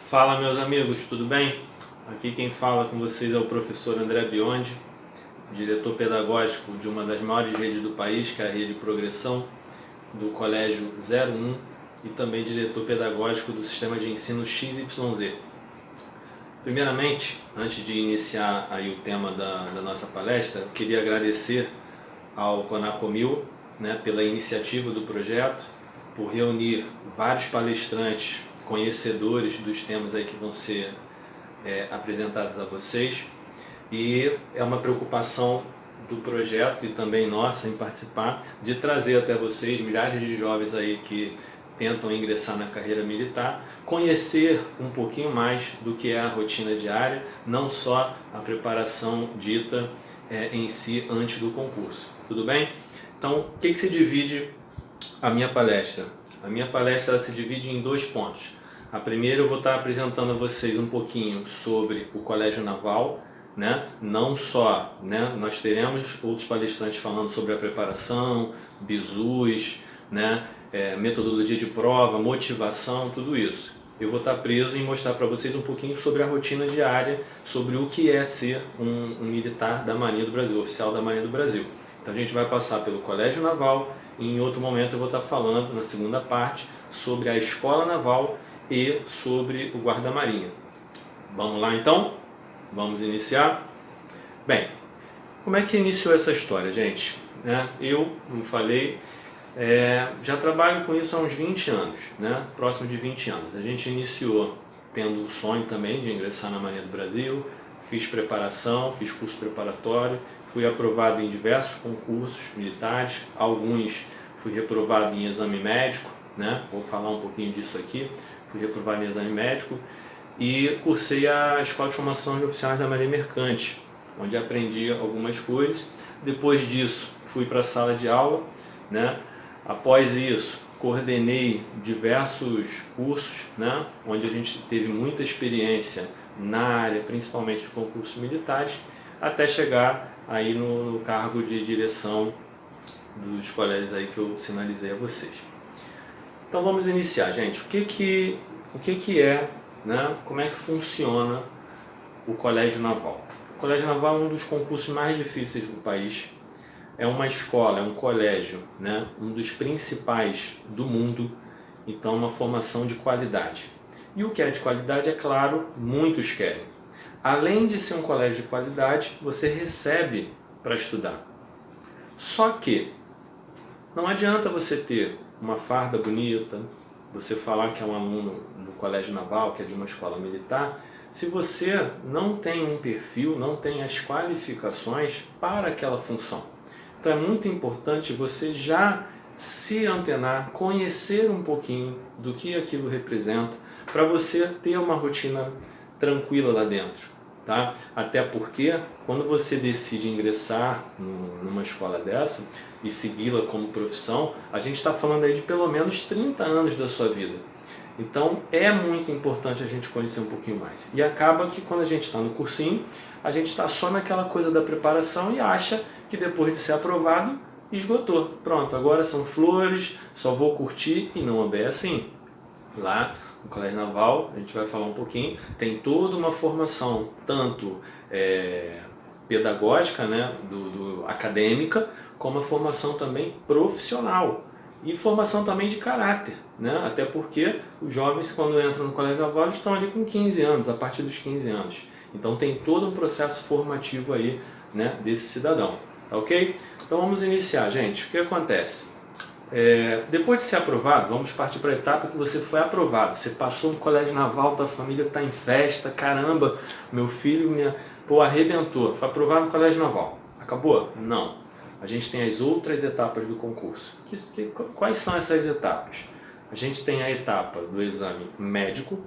Fala, meus amigos, tudo bem? Aqui quem fala com vocês é o professor André Biondi, diretor pedagógico de uma das maiores redes do país, que é a Rede Progressão, do Colégio 01, e também diretor pedagógico do Sistema de Ensino XYZ. Primeiramente, antes de iniciar aí o tema da nossa palestra, eu queria agradecer ao Conacomil, pela iniciativa do projeto, por reunir vários palestrantes conhecedores dos temas aí que vão ser apresentados a vocês, e é uma preocupação do projeto e também nossa em participar de trazer até vocês milhares de jovens aí que tentam ingressar na carreira militar, conhecer um pouquinho mais do que é a rotina diária, não só a preparação dita em si antes do concurso. Tudo bem? Então, o que se divide a minha palestra? A minha palestra se divide em dois pontos. A primeira, eu vou estar apresentando a vocês um pouquinho sobre o Colégio Naval, não só, nós teremos outros palestrantes falando sobre a preparação, bisus, metodologia de prova, motivação, tudo isso. Eu vou estar preso em mostrar para vocês um pouquinho sobre a rotina diária, sobre o que é ser um militar da Marinha do Brasil, oficial da Marinha do Brasil. Então a gente vai passar pelo Colégio Naval e em outro momento eu vou estar falando, na segunda parte, sobre a Escola Naval e sobre o Guarda-Marinha. Vamos lá então? Vamos iniciar? Bem, como é que iniciou essa história, gente? Eu, como falei, já trabalho com isso há uns 20 anos, próximo de 20 anos. A gente iniciou tendo o sonho também de ingressar na Marinha do Brasil, fiz preparação, fiz curso preparatório, fui aprovado em diversos concursos militares, alguns fui reprovado em exame médico, vou falar um pouquinho disso aqui. Fui reprovado em exame médico e cursei a Escola de Formação de Oficiais da Marinha Mercante, onde aprendi algumas coisas. Depois disso, fui para a sala de aula, Após isso, coordenei diversos cursos, onde a gente teve muita experiência na área, principalmente de concursos militares, até chegar aí no cargo de direção dos colégios aí que eu sinalizei a vocês. Então vamos iniciar, gente. O que é, como é que funciona o Colégio Naval? O Colégio Naval é um dos concursos mais difíceis do país. É uma escola, é um colégio, um dos principais do mundo. Então, uma formação de qualidade. E o que é de qualidade, é claro, muitos querem. Além de ser um colégio de qualidade, você recebe para estudar. Só que não adianta você ter uma farda bonita, você falar que é um aluno do Colégio Naval, que é de uma escola militar, se você não tem um perfil, não tem as qualificações para aquela função. Então é muito importante você já se antenar, conhecer um pouquinho do que aquilo representa, para você ter uma rotina tranquila lá dentro. Tá? Até porque quando você decide ingressar numa escola dessa e segui-la como profissão, a gente está falando aí de pelo menos 30 anos da sua vida. Então é muito importante a gente conhecer um pouquinho mais. E acaba que quando a gente está no cursinho, a gente está só naquela coisa da preparação e acha que depois de ser aprovado, esgotou. Pronto, agora são flores, só vou curtir, e não é bem assim. Lá no Colégio Naval, a gente vai falar um pouquinho, tem toda uma formação, tanto pedagógica, acadêmica, como a formação também profissional e formação também de caráter, até porque os jovens, quando entram no Colégio Naval, eles estão ali com 15 anos, a partir dos 15 anos. Então tem todo um processo formativo aí, desse cidadão, tá ok? Então vamos iniciar, gente. O que acontece? Depois de ser aprovado, vamos partir para a etapa que você foi aprovado. Você passou no Colégio Naval, tua família está em festa, caramba, meu filho arrebentou, foi aprovado no Colégio Naval. Acabou? Não. A gente tem as outras etapas do concurso. Quais são essas etapas? A gente tem a etapa do exame médico,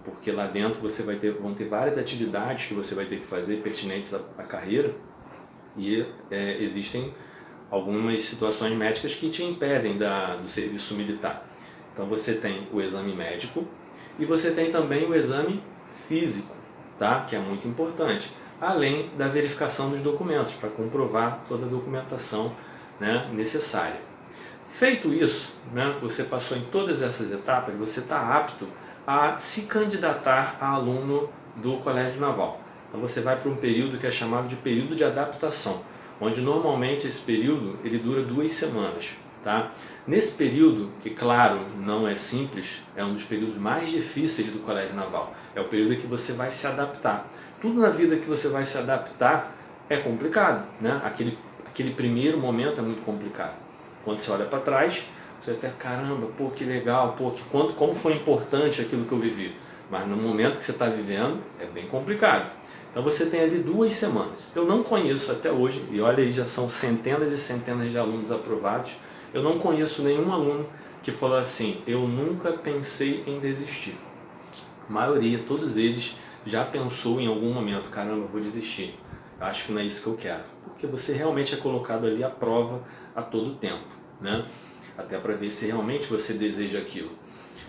porque lá dentro você vão ter várias atividades que você vai ter que fazer pertinentes à carreira, e existem algumas situações médicas que te impedem do serviço militar. Então você tem o exame médico e você tem também o exame físico, tá? Que é muito importante, além da verificação dos documentos, para comprovar toda a documentação necessária. Feito isso, você passou em todas essas etapas, você está apto a se candidatar a aluno do Colégio Naval. Então você vai para um período que é chamado de período de adaptação, onde normalmente esse período ele dura 2 semanas. Tá? Nesse período, que claro, não é simples, é um dos períodos mais difíceis do Colégio Naval. É o período que você vai se adaptar. Tudo na vida que você vai se adaptar é complicado, né? Aquele primeiro momento é muito complicado. Quando você olha para trás, você até, caramba, pô, que legal, pô, como foi importante aquilo que eu vivi. Mas no momento que você está vivendo, é bem complicado. Então você tem ali 2 semanas. Eu não conheço até hoje, e olha aí, já são centenas e centenas de alunos aprovados, eu não conheço nenhum aluno que falou assim, eu nunca pensei em desistir. A maioria, todos eles, já pensou em algum momento, caramba, eu vou desistir. Eu acho que não é isso que eu quero. Porque você realmente é colocado ali à prova a todo tempo, né? Até para ver se realmente você deseja aquilo.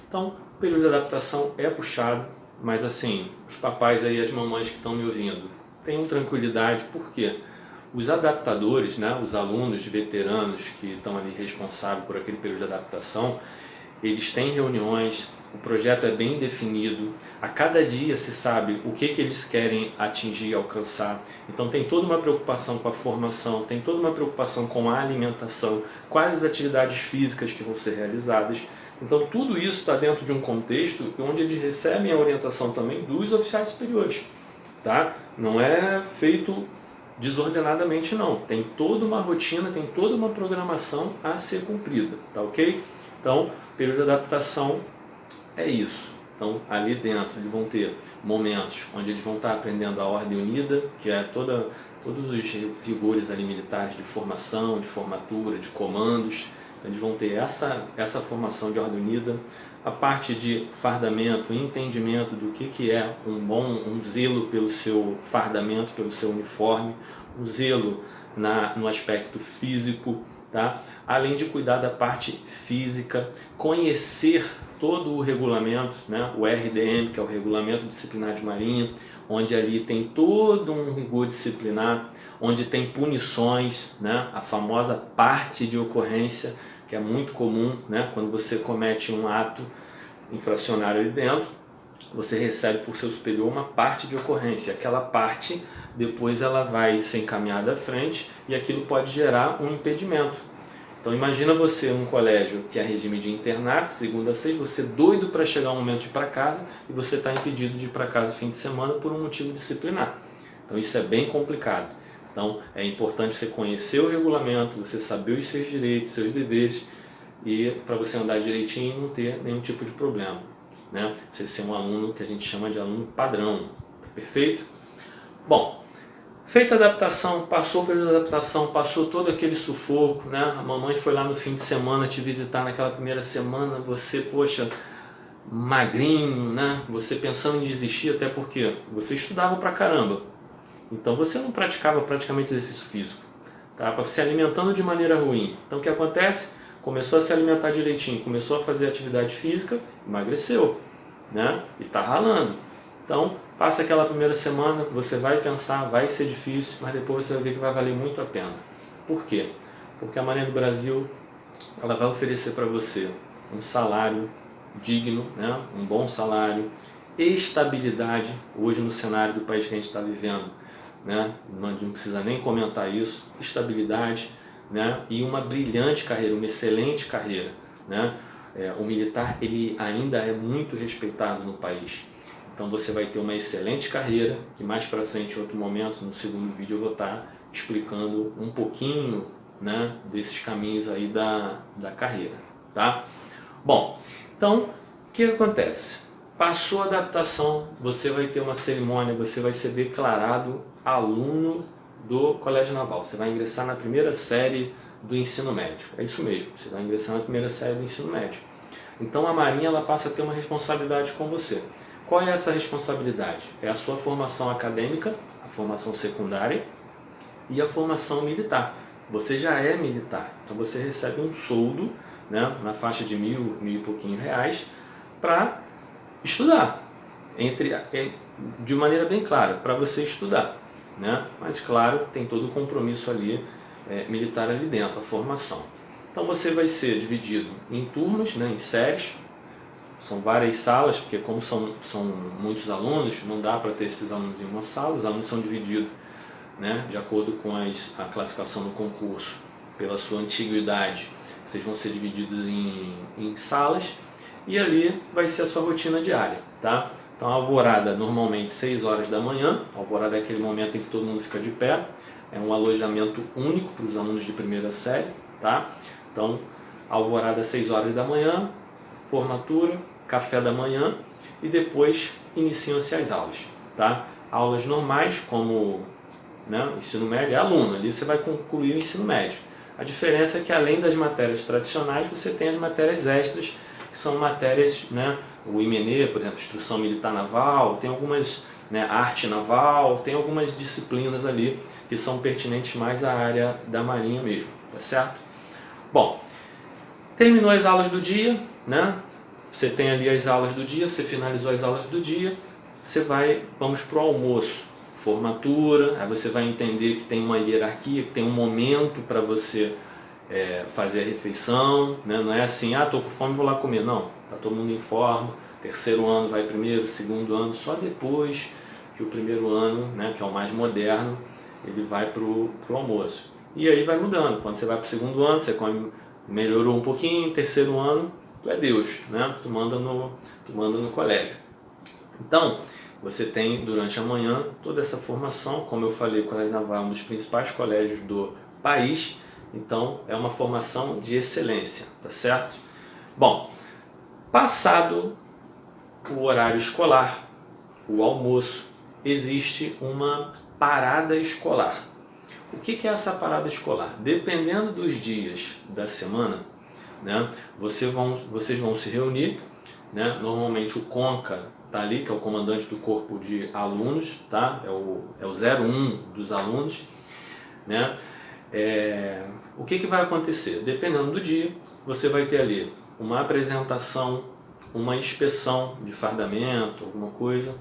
Então, o período de adaptação é puxado, mas assim, os papais aí, as mamães que estão me ouvindo, tenham tranquilidade, porque os adaptadores, né, os alunos veteranos que estão ali responsáveis por aquele período de adaptação, eles têm reuniões, o projeto é bem definido, a cada dia se sabe o que eles querem atingir, alcançar. Então tem toda uma preocupação com a formação, tem toda uma preocupação com a alimentação, quais as atividades físicas que vão ser realizadas. Então tudo isso está dentro de um contexto onde eles recebem a orientação também dos oficiais superiores. Tá? Não é feito desordenadamente não, tem toda uma rotina, tem toda uma programação a ser cumprida, tá ok? Então, período de adaptação é isso. Então, ali dentro eles vão ter momentos onde eles vão estar aprendendo a ordem unida, que é todos os rigores ali militares de formação, de formatura, de comandos. Então, eles vão ter essa formação de ordem unida, a parte de fardamento, entendimento do que é um zelo pelo seu fardamento, pelo seu uniforme, um zelo no aspecto físico, tá? Além de cuidar da parte física, conhecer todo o regulamento, né? O RDM, que é o Regulamento Disciplinar de Marinha, onde ali tem todo um rigor disciplinar, onde tem punições, né? A famosa parte de ocorrência, que é muito comum, né? Quando você comete um ato infracionário ali dentro, você recebe por seu superior uma parte de ocorrência. Aquela parte, depois ela vai ser encaminhada à frente e aquilo pode gerar um impedimento. Então imagina você num colégio que é regime de internato, segunda a sexta, você doido para chegar o momento de ir para casa e você está impedido de ir para casa no fim de semana por um motivo disciplinar. Então isso é bem complicado. Então é importante você conhecer o regulamento, você saber os seus direitos, seus deveres, e para você andar direitinho e não ter nenhum tipo de problema, né? Você ser um aluno que a gente chama de aluno padrão, perfeito? Bom, feita a adaptação, passou pela adaptação, passou todo aquele sufoco, né? A mamãe foi lá no fim de semana te visitar naquela primeira semana, você, poxa, magrinho, né? Você pensando em desistir, até porque você estudava pra caramba, então você não praticava praticamente exercício físico, estava se alimentando de maneira ruim. Então o que acontece? Começou a se alimentar direitinho, começou a fazer atividade física, emagreceu, né? E tá ralando. Então, passa aquela primeira semana, você vai pensar, vai ser difícil, mas depois você vai ver que vai valer muito a pena. Por quê? Porque a Marinha do Brasil, ela vai oferecer para você um salário digno, né? Um bom salário, estabilidade, hoje no cenário do país que a gente está vivendo, né? Não precisa nem comentar isso, estabilidade, né? E uma brilhante carreira, uma excelente carreira, né? O militar ele ainda é muito respeitado no país, então você vai ter uma excelente carreira, que mais para frente, em outro momento, no segundo vídeo eu vou estar explicando um pouquinho, né, desses caminhos aí da carreira, tá? Bom, então o que acontece? Passou a adaptação, você vai ter uma cerimônia, você vai ser declarado aluno do Colégio Naval. Você vai ingressar na primeira série do ensino médio. É isso mesmo, você vai ingressar na primeira série do ensino médio. Então a Marinha ela passa a ter uma responsabilidade com você. Qual é essa responsabilidade? É a sua formação acadêmica, a formação secundária e a formação militar. Você já é militar, então você recebe um soldo, né, na faixa de mil e pouquinho reais para estudar, de maneira bem clara, para você estudar, né? Mas claro, tem todo o compromisso ali militar ali dentro, a formação. Então você vai ser dividido em turmas, né, em séries, são várias salas, porque como são muitos alunos, não dá para ter esses alunos em uma sala, os alunos são divididos, né, de acordo com a classificação do concurso, pela sua antiguidade, vocês vão ser divididos em salas, e ali vai ser a sua rotina diária, tá? Então a alvorada normalmente 6 horas da manhã, a alvorada é aquele momento em que todo mundo fica de pé, é um alojamento único para os alunos de primeira série, tá? Então a alvorada 6 horas da manhã, formatura, café da manhã e depois iniciam-se as aulas, tá? Aulas normais como, né, ensino médio é aluno, ali você vai concluir o ensino médio. A diferença é que além das matérias tradicionais você tem as matérias extras, que são matérias, né, o IMENE, por exemplo, Instrução Militar Naval, tem algumas, né, arte naval, tem algumas disciplinas ali que são pertinentes mais à área da marinha mesmo, tá certo? Bom, terminou as aulas do dia, né? Você tem ali as aulas do dia, você finalizou as aulas do dia, vamos para o almoço, formatura, aí você vai entender que tem uma hierarquia, que tem um momento para você fazer a refeição, né? Não é assim, estou com fome, vou lá comer, não, está todo mundo em forma, terceiro ano vai primeiro, segundo ano, só depois que o primeiro ano, né, que é o mais moderno, ele vai para o almoço. E aí vai mudando, quando você vai para o segundo ano, você melhorou um pouquinho, terceiro ano, tu é Deus, né? Tu manda no colégio. Então, você tem durante a manhã toda essa formação, como eu falei, o Colégio Naval é um dos principais colégios do país, então é uma formação de excelência, tá certo? Bom, passado o horário escolar, o almoço, existe uma parada escolar. O que é essa parada escolar? Dependendo dos dias da semana, né, vocês vão se reunir, né, normalmente o CONCA está ali, que é o comandante do corpo de alunos, tá? É o 01 dos alunos, né? O que vai acontecer? Dependendo do dia, você vai ter ali uma apresentação, uma inspeção de fardamento, alguma coisa,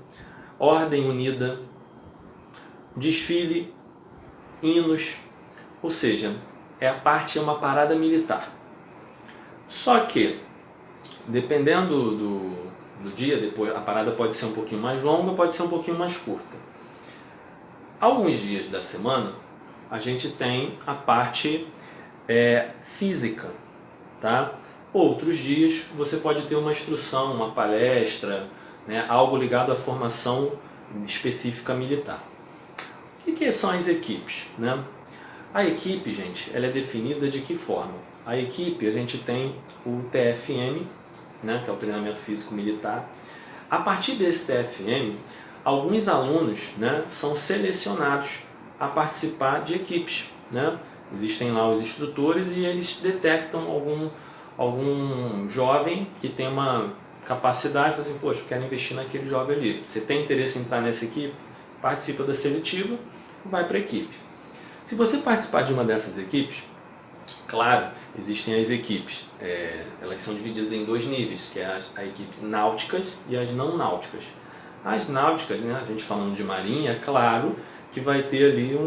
ordem unida, desfile, hinos, ou seja, é uma parada militar. Só que, dependendo do dia, depois a parada pode ser um pouquinho mais longa, pode ser um pouquinho mais curta. Alguns dias da semana, a gente tem a parte física, tá? Outros dias você pode ter uma instrução, uma palestra, né, algo ligado à formação específica militar. O que são as equipes, né? A equipe, gente, ela é definida de que forma? A equipe, a gente tem o TFM, né, que é o treinamento físico militar. A partir desse TFM, alguns alunos, né, são selecionados a participar de equipes, né? Existem lá os instrutores e eles detectam algum jovem que tem uma capacidade, assim, poxa, eu quero investir naquele jovem ali. Você tem interesse em entrar nessa equipe? Participa da seletiva, vai para a equipe. Se você participar de uma dessas equipes, claro, existem as equipes, elas são divididas em 2 níveis, que é a equipe náuticas e as não náuticas. As náuticas, né, a gente falando de marinha, é claro que vai ter ali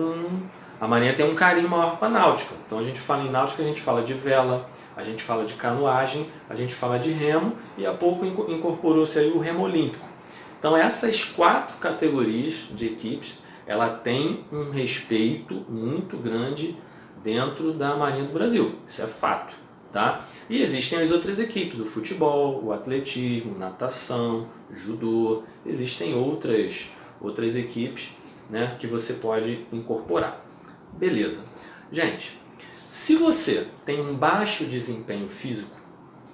a marinha tem um carinho maior com a náutica. Então a gente fala em náutica, a gente fala de vela, a gente fala de canoagem, a gente fala de remo e há pouco incorporou-se aí o remo olímpico. Então essas 4 categorias de equipes, ela tem um respeito muito grande dentro da Marinha do Brasil, isso é fato, tá? E existem as outras equipes, o futebol, o atletismo, natação, judô, existem outras equipes, né, que você pode incorporar. Beleza. Gente, se você tem um baixo desempenho físico,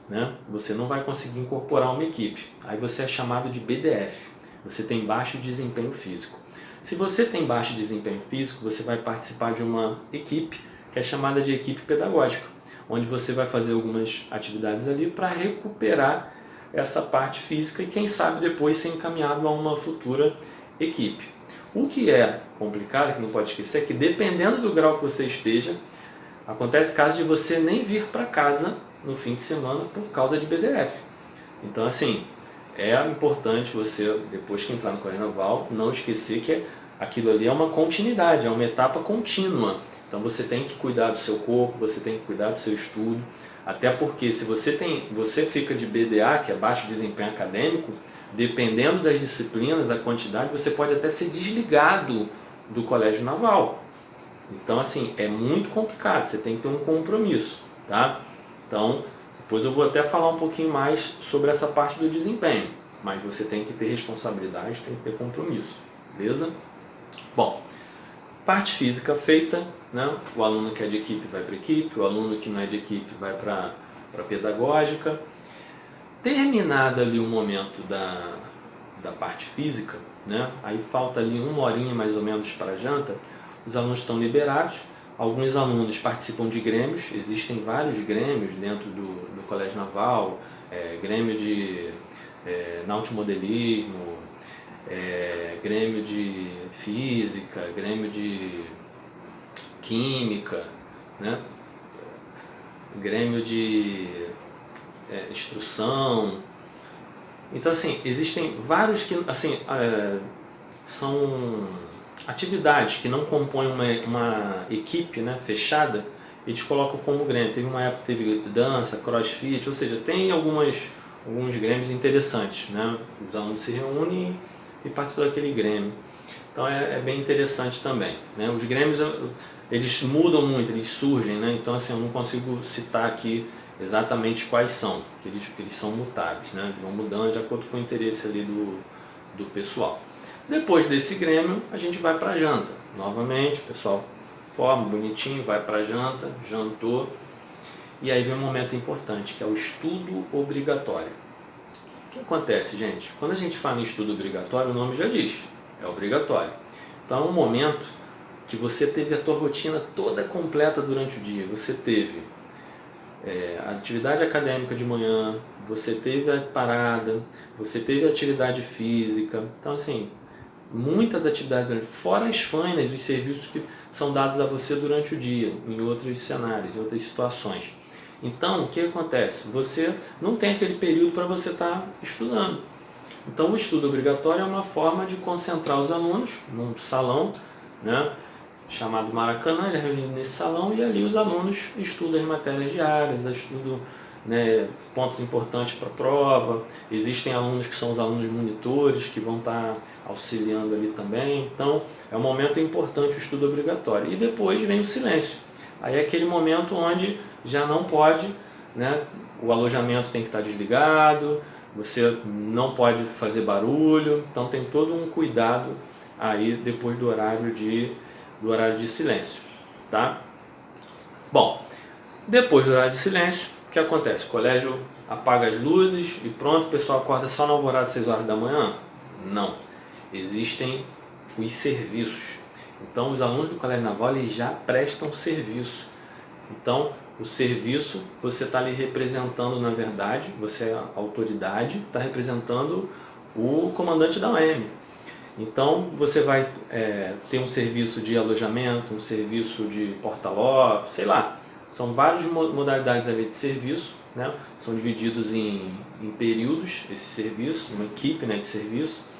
né, você não vai conseguir incorporar uma equipe, aí você é chamado de BDF, você tem baixo desempenho físico. Se você tem baixo desempenho físico, você vai participar de uma equipe que é chamada de equipe pedagógica, onde você vai fazer algumas atividades ali para recuperar essa parte física e quem sabe depois ser encaminhado a uma futura equipe. O que é complicado, que não pode esquecer, é que dependendo do grau que você esteja, acontece caso de você nem vir para casa no fim de semana por causa de BDF. Então assim, é importante você, depois que entrar no Colégio Naval, não esquecer que aquilo ali é uma continuidade, é uma etapa contínua. Então você tem que cuidar do seu corpo, você tem que cuidar do seu estudo, até porque se você fica de BDA, que é baixo desempenho acadêmico, dependendo das disciplinas, da quantidade, você pode até ser desligado do colégio naval. Então assim, é muito complicado, você tem que ter um compromisso, tá? Então, depois eu vou até falar um pouquinho mais sobre essa parte do desempenho, mas você tem que ter responsabilidade, tem que ter compromisso, beleza? Bom, parte física feita, né? O aluno que é de equipe vai para equipe, o aluno que não é de equipe vai para pedagógica. Terminado ali o momento da parte física, né? Aí falta ali uma horinha mais ou menos para a janta, os alunos estão liberados. Alguns alunos participam de grêmios, existem vários grêmios dentro do Colégio Naval, grêmio de nautimodelismo, grêmio de física, grêmio de química, né? Grêmio de instrução. Então assim, existem vários que assim, são atividades que não compõem uma equipe, né, fechada, eles colocam como grêmio. Teve uma época que teve dança, crossfit, ou seja, tem alguns grêmios interessantes, né? Os alunos se reúnem e participam daquele grêmio. Então é bem interessante também, né? Os grêmios, eles mudam muito, eles surgem, né? Então assim, eu não consigo citar aqui exatamente quais são, que eles são mutáveis, né? Vão mudando de acordo com o interesse ali do pessoal. Depois desse grêmio, a gente vai para a janta. Novamente, o pessoal forma bonitinho, vai para a janta, jantou. E aí vem um momento importante, que é o estudo obrigatório. O que acontece, gente? Quando a gente fala em estudo obrigatório, o nome já diz, é obrigatório. Então é um momento que você teve a tua rotina toda completa durante o dia. Você teve a atividade acadêmica de manhã, você teve a parada, você teve a atividade física. Então assim, muitas atividades, fora as fainas, os serviços que são dados a você durante o dia, em outros cenários, em outras situações. Então, o que acontece? Você não tem aquele período para você estar estudando. Então, o estudo obrigatório é uma forma de concentrar os alunos num salão, né, chamado Maracanã. Ele é reunido nesse salão e ali os alunos estudam as matérias diárias, estudam, né, pontos importantes para a prova. Existem alunos que são os alunos monitores, que vão estar auxiliando ali também. Então, é um momento importante o estudo obrigatório. E depois vem o silêncio. Aí é aquele momento onde já não pode, né, o alojamento tem que estar desligado, você não pode fazer barulho. Então, tem todo um cuidado aí depois do horário de silêncio, tá? Bom, depois do horário de silêncio, o que acontece? O colégio apaga as luzes e pronto, o pessoal acorda só na alvorada às 6 horas da manhã? Não. Existem os serviços. Então, os alunos do Colégio Naval eles já prestam serviço. Então, o serviço, você está ali representando, na verdade, você é a autoridade, está representando o comandante da UEM. Então, você vai ter um serviço de alojamento, um serviço de porta-ló, sei lá. São várias modalidades ali de serviço, né? São divididos em períodos, esse serviço, uma equipe, né, de serviço.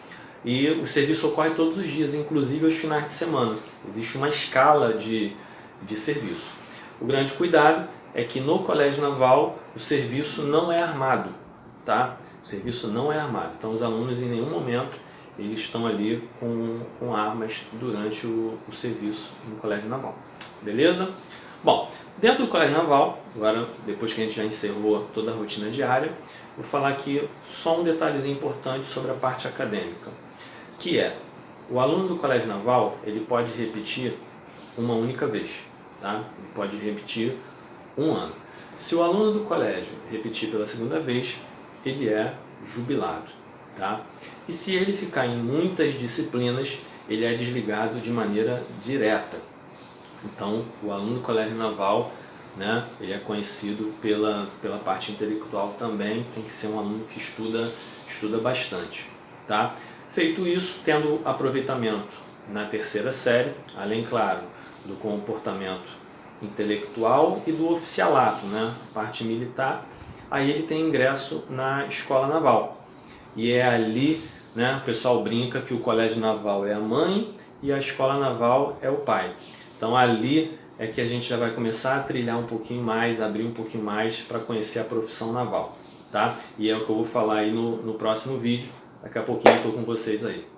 E o serviço ocorre todos os dias, inclusive aos finais de semana. Existe uma escala de serviço. O grande cuidado é que no Colégio Naval o serviço não é armado, tá? O serviço não é armado. Então os alunos em nenhum momento eles estão ali com armas durante o serviço no Colégio Naval. Beleza? Bom, dentro do Colégio Naval, agora depois que a gente já encerrou toda a rotina diária, vou falar aqui só um detalhezinho importante sobre a parte acadêmica, que é, o aluno do Colégio Naval, ele pode repetir uma única vez, tá? Ele pode repetir um ano. Se o aluno do colégio repetir pela segunda vez, ele é jubilado, tá? E se ele ficar em muitas disciplinas, ele é desligado de maneira direta. Então, o aluno do Colégio Naval, né, ele é conhecido pela parte intelectual também, tem que ser um aluno que estuda bastante, tá? Feito isso, tendo aproveitamento na terceira série, além, claro, do comportamento intelectual e do oficialato, né, a parte militar, aí ele tem ingresso na Escola Naval. E é ali, né, o pessoal brinca que o Colégio Naval é a mãe e a Escola Naval é o pai. Então ali é que a gente já vai começar a trilhar um pouquinho mais, abrir um pouquinho mais para conhecer a profissão naval, tá? E é o que eu vou falar aí no próximo vídeo. Daqui a pouquinho eu estou com vocês aí.